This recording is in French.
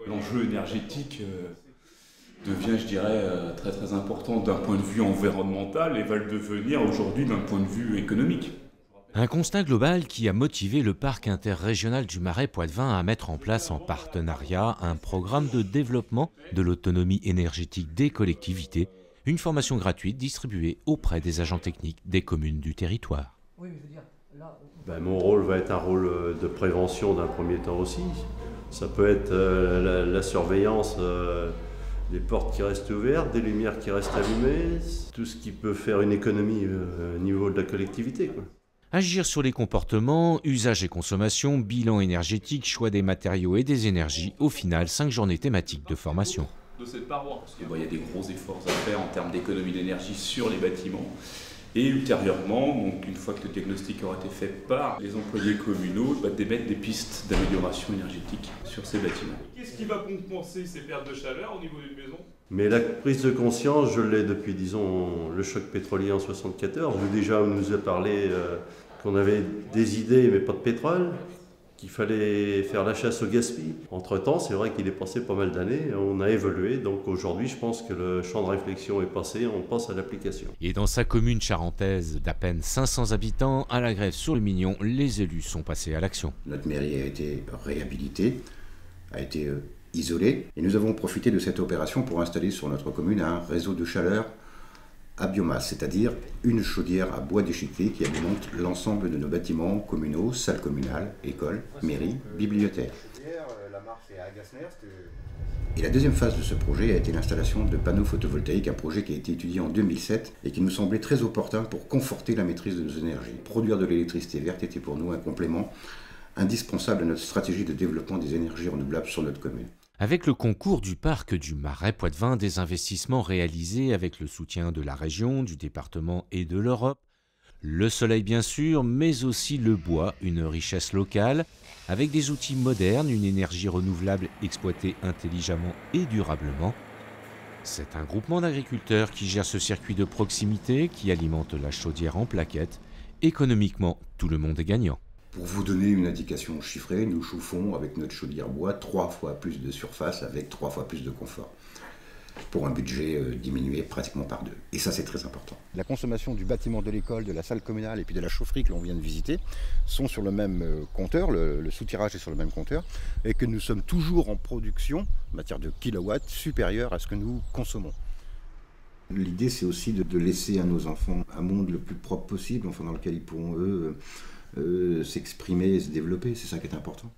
L'enjeu énergétique devient, je dirais, très très important d'un point de vue environnemental et va le devenir aujourd'hui d'un point de vue économique. Un constat global qui a motivé le parc interrégional du Marais Poitevin à mettre en place en partenariat un programme de développement de l'autonomie énergétique des collectivités, une formation gratuite distribuée auprès des agents techniques des communes du territoire. Mon rôle va être un rôle de prévention d'un premier temps aussi. Ça peut être la surveillance des portes qui restent ouvertes, des lumières qui restent allumées, tout ce qui peut faire une économie au niveau de la collectivité, quoi. Agir sur les comportements, usage et consommation, bilan énergétique, choix des matériaux et des énergies, au final 5 journées thématiques de formation. De cette paroi, parce qu'il y a des gros efforts à faire en termes d'économie d'énergie sur les bâtiments. Et ultérieurement, donc une fois que le diagnostic aura été fait par les employés communaux, d'émettre des pistes d'amélioration énergétique sur ces bâtiments. Qu'est-ce qui va compenser ces pertes de chaleur au niveau d'une maison ? Mais la prise de conscience, je l'ai depuis, disons, le choc pétrolier en 1974, où déjà on nous a parlé qu'on avait des idées mais pas de pétrole, qu'il fallait faire la chasse au gaspillage. Entre-temps, c'est vrai qu'il est passé pas mal d'années, on a évolué, donc aujourd'hui je pense que le champ de réflexion est passé, on passe à l'application. Et dans sa commune charentaise d'à peine 500 habitants, à la Grève-sur-le-Mignon, les élus sont passés à l'action. Notre mairie a été réhabilitée, a été isolée, et nous avons profité de cette opération pour installer sur notre commune un réseau de chaleur à biomasse, c'est-à-dire une chaudière à bois déchiqueté qui alimente l'ensemble de nos bâtiments communaux, salles communales, écoles, mairies, bibliothèques. Et la deuxième phase de ce projet a été l'installation de panneaux photovoltaïques, un projet qui a été étudié en 2007 et qui nous semblait très opportun pour conforter la maîtrise de nos énergies. Produire de l'électricité verte était pour nous un complément indispensable à notre stratégie de développement des énergies renouvelables sur notre commune. Avec le concours du parc du Marais Poitevin, des investissements réalisés avec le soutien de la région, du département et de l'Europe, le soleil bien sûr, mais aussi le bois, une richesse locale, avec des outils modernes, une énergie renouvelable exploitée intelligemment et durablement. C'est un groupement d'agriculteurs qui gère ce circuit de proximité, qui alimente la chaudière en plaquettes. Économiquement, tout le monde est gagnant. Pour vous donner une indication chiffrée, nous chauffons avec notre chaudière bois 3 fois plus de surface avec 3 fois plus de confort, pour un budget diminué pratiquement par 2. Et ça, c'est très important. La consommation du bâtiment de l'école, de la salle communale et puis de la chaufferie que l'on vient de visiter sont sur le même compteur, le soutirage est sur le même compteur, et que nous sommes toujours en production, en matière de kilowatts, supérieure à ce que nous consommons. L'idée, c'est aussi de laisser à nos enfants un monde le plus propre possible, enfin, dans lequel ils pourront, eux, s'exprimer et se développer. C'est ça qui est important.